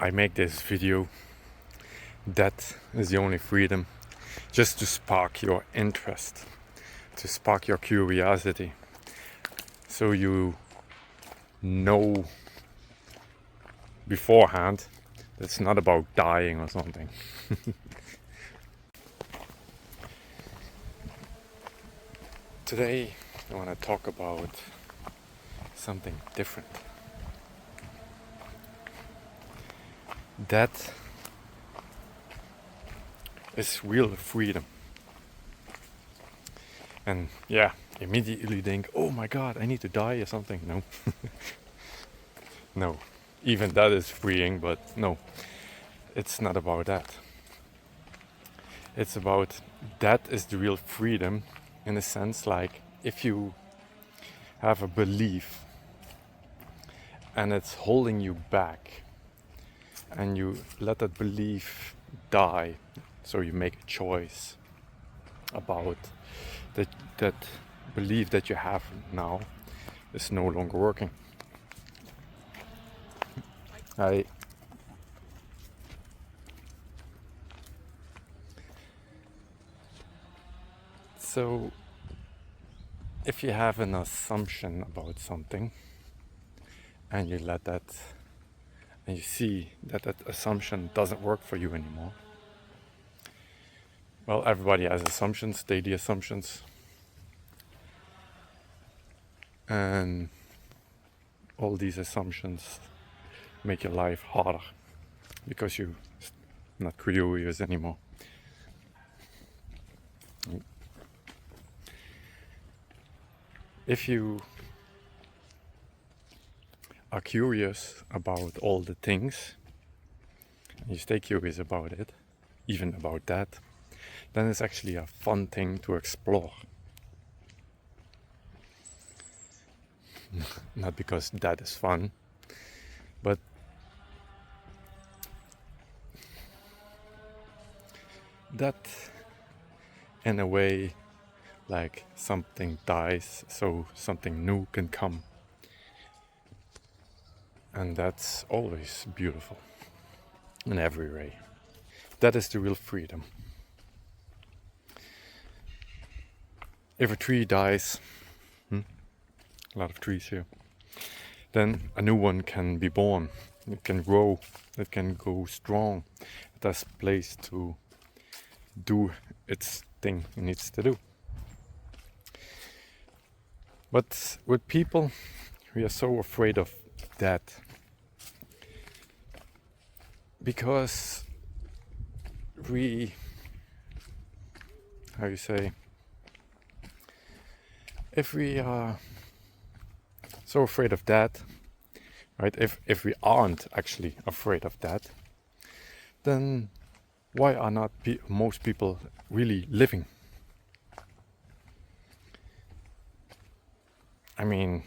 I make this video. That is the only freedom, just to spark your interest, to spark your curiosity, so you know beforehand it's not about dying or something. Today I want to talk about something different. That is real freedom. And yeah, immediately think, oh my god, I need to die or something. No. No. Even that is freeing, but no. It's not about that. It's about that is the real freedom, in a sense, like if you have a belief and it's holding you back and you let that belief die, so you make a choice about that belief that you have now is no longer working. So if you have an assumption about something and you let that, and you see that that assumption doesn't work for you anymore, well, everybody has assumptions, daily assumptions, and all these assumptions make your life harder because you're not curious anymore. If you are curious about all the things, and you stay curious about it, even about that, then it's actually a fun thing to explore. Not because that is fun, but that, in a way, like something dies so something new can come. And that's always beautiful in every way. That is the real freedom. If a tree dies, a lot of trees here, then a new one can be born. It can grow, it can go strong. It has place to do its thing it needs to do. But with people, we are so afraid of that. Because we, how you say, if we are so afraid of that, right, if we aren't actually afraid of that, then why are not most people really living? I mean,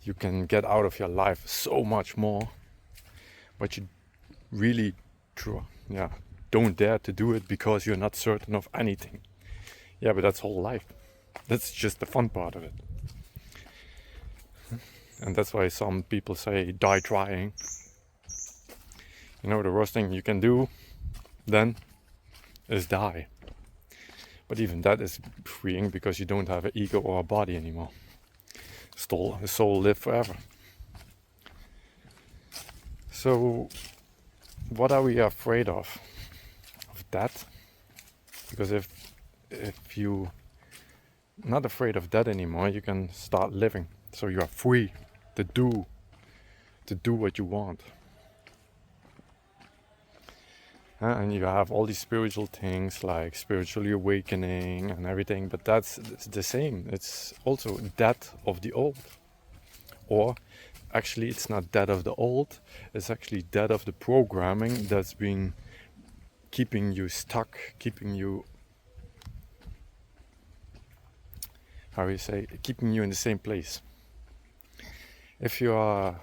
you can get out of your life so much more, but you really don't dare to do it because you're not certain of anything. Yeah, but that's whole life. That's just the fun part of it. And that's why some people say die trying. You know, the worst thing you can do then is die. But even that is freeing because you don't have an ego or a body anymore. The soul live forever. So what are we afraid of? Of that? Because if you not afraid of that anymore, you can start living. So you are free to do what you want. And you have all these spiritual things like spiritually awakening and everything, but it's the same. It's also death of the old. Or actually, it's not death of the old, it's actually death of the programming that's been keeping you stuck, keeping you, keeping you in the same place. If you are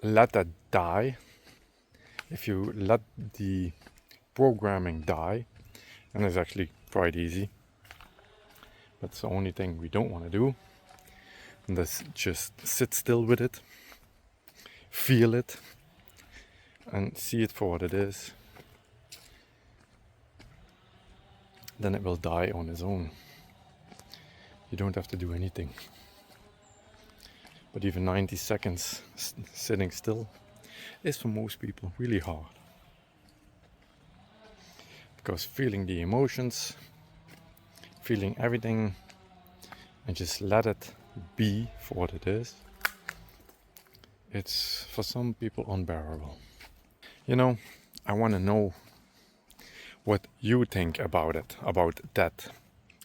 let that die, if you let the programming die, and it's actually quite easy, that's the only thing we don't want to do. and just sit still with it, feel it, and see it for what it is, then it will die on its own. You don't have to do anything. But even 90 seconds sitting still is for most people really hard. Because feeling the emotions, feeling everything, and just let it be for what it is, it's for some people unbearable. You know, I want to know what you think about it, about that.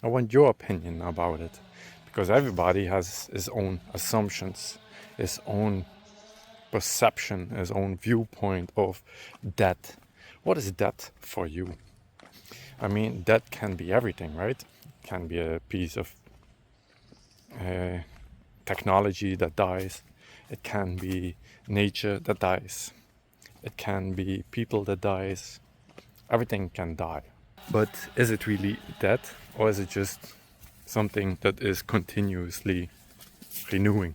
I want your opinion about it, because everybody has his own assumptions, his own perception, his own viewpoint of that. What is that for you? I mean, that can be everything, right? It can be a piece of technology that dies. It can be nature that dies. It can be people that dies. Everything can die. But is it really dead, or is it just something that is continuously renewing?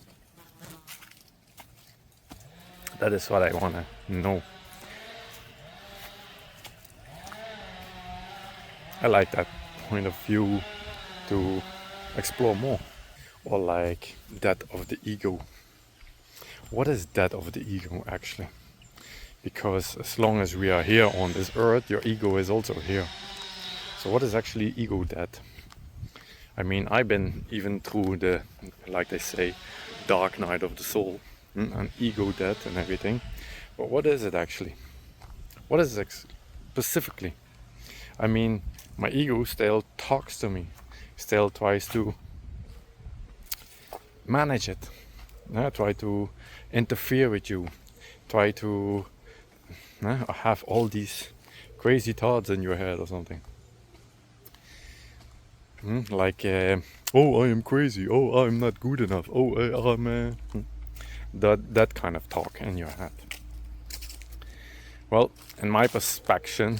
That is what I want to know. I like that point of view to explore more. Or like that of the ego. What is that of the ego actually? Because as long as we are here on this earth, your ego is also here. So what is actually ego death? I mean, I've been even through the, like they say, dark night of the soul, and ego death and everything. But what is it actually? What is it specifically? I mean, my ego still talks to me, still tries to manage it, try to interfere with you, try to have all these crazy thoughts in your head or something. Like, oh, I am crazy. Oh, I'm not good enough. Oh, I'm that kind of talk in your head. Well, in my perception,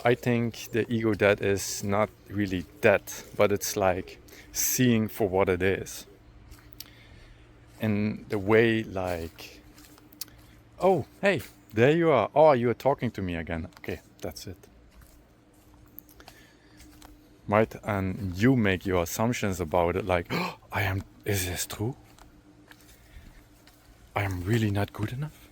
I think the ego death is not really death, but it's like seeing for what it is. In the way, like, oh, hey, there you are. Oh, you are talking to me again. Okay, that's it. Right? And you make your assumptions about it, like, oh, is this true? I am really not good enough?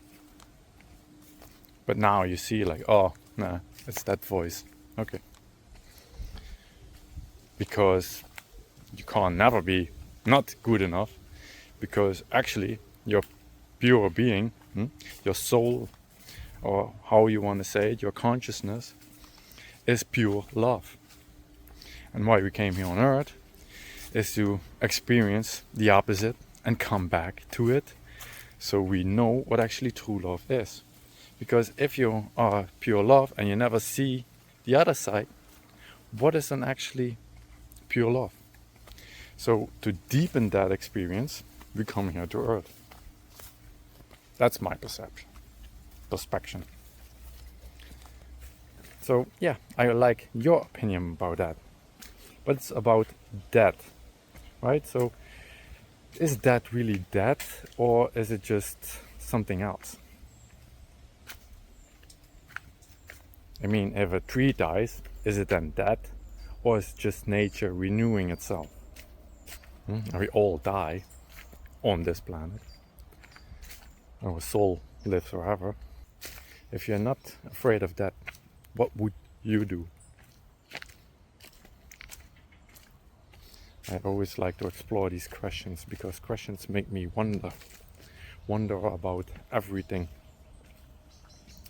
But now you see, like, oh, nah, it's that voice. Okay. Because you can never be not good enough, because actually your pure being, your soul, or how you want to say it, your consciousness, is pure love. And why we came here on earth is to experience the opposite and come back to it, so we know what actually true love is. Because if you are pure love and you never see the other side, what is then actually pure love? So to deepen that experience, we come here to earth. That's my perspection. So yeah, I like your opinion about that. But it's about that, right? So is that really that, or is it just something else? I mean, if a tree dies, is it then that, or is it just nature renewing itself? We all die on this planet. Our soul lives forever. If you're not afraid of that, what would you do? I always like to explore these questions, because questions make me wonder about everything.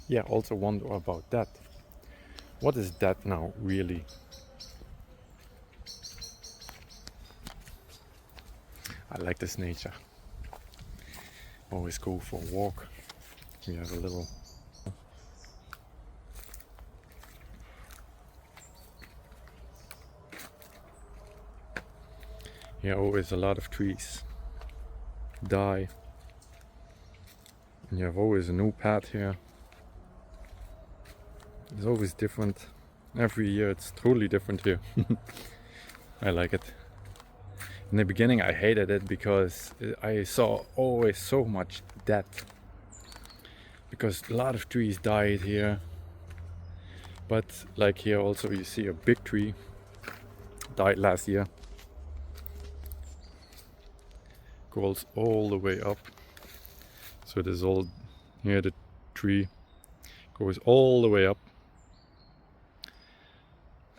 Yeah, also wonder about that. What is that now really? I like this nature. Always go for a walk. We have a little here, always a lot of trees die, and you have always a new path here. It's always different. Every year it's totally different here. I like it. In the beginning I hated it because I saw always so much death, because a lot of trees died here. But like here also you see a big tree died last year. Goes all the way up. So this all here, the tree goes all the way up.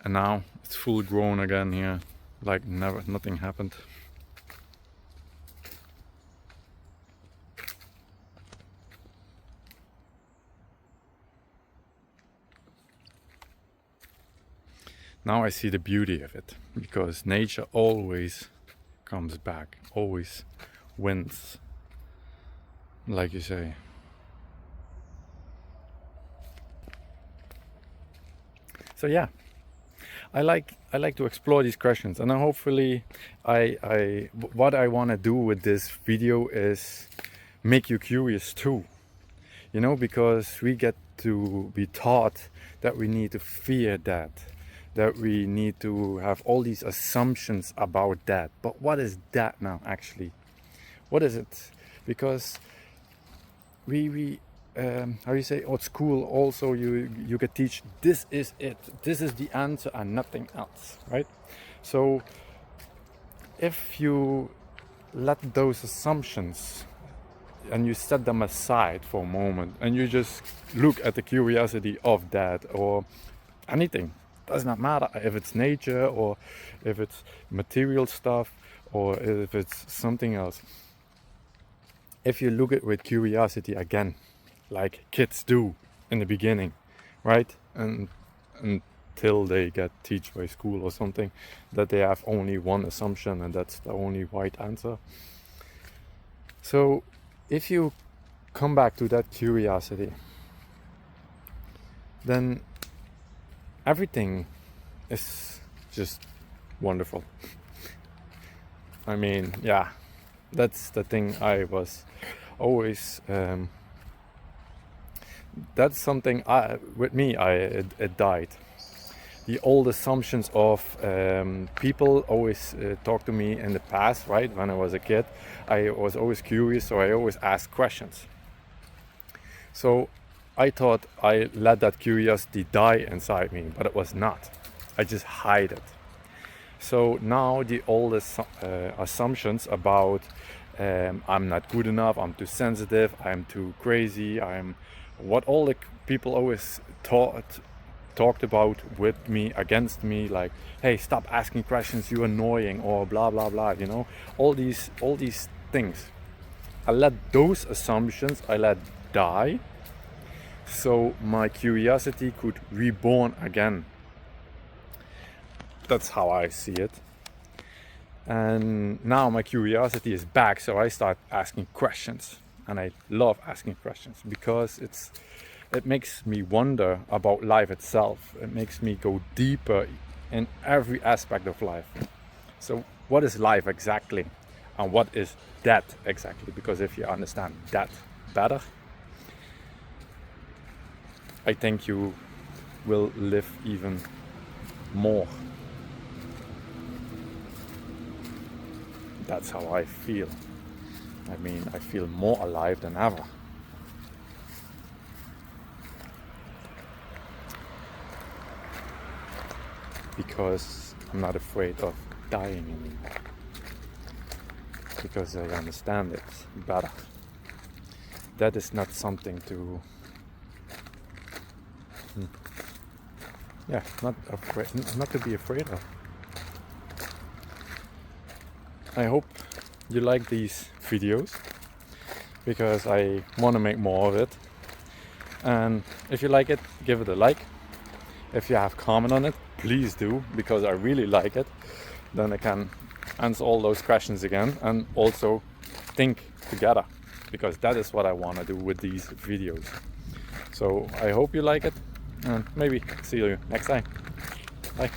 And now it's full grown again here, like nothing happened. Now I see the beauty of it, because nature always comes back, always wins, like you say. So yeah, I like to explore these questions, and hopefully what I want to do with this video is make you curious too, you know, because we get to be taught that we need to fear that we need to have all these assumptions about that. But what is that now actually? What is it? Because we how you say, at school also you get teach this is it, this is the answer and nothing else, right? So if you let those assumptions and you set them aside for a moment and you just look at the curiosity of that, or anything, does not matter if it's nature or if it's material stuff or if it's something else. If you look at it with curiosity again, like kids do in the beginning, right? And until they get taught by school or something that they have only one assumption and that's the only right answer. So if you come back to that curiosity, then everything is just wonderful. I mean, yeah, that's the thing I was always that's something it died. The old assumptions of people always talk to me in the past, right? When I was a kid, I was always curious, so I always asked questions. So I thought I let that curiosity die inside me, but it was not. I just hide it. So now the oldest assumptions about I'm not good enough, I'm too sensitive, I'm too crazy, I'm what all the people always talked about with me, against me, like, hey, stop asking questions, you're annoying, or blah blah blah, you know, all these things. I let those assumptions die, so my curiosity could reborn again. That's how I see it. And now my curiosity is back, so I start asking questions, and I love asking questions because it makes me wonder about life itself. It makes me go deeper in every aspect of life. So what is life exactly, and what is death exactly? Because if you understand that better, I think you will live even more. That's how I feel. I mean, I feel more alive than ever. Because I'm not afraid of dying anymore. Because I understand it better. That is not something to... not to be afraid of. I hope you like these videos, because I want to make more of it. And if you like it, give it a like. If you have comment on it, please do, because I really like it. Then I can answer all those questions again and also think together, because that is what I want to do with these videos. So I hope you like it, and maybe see you next time. Bye.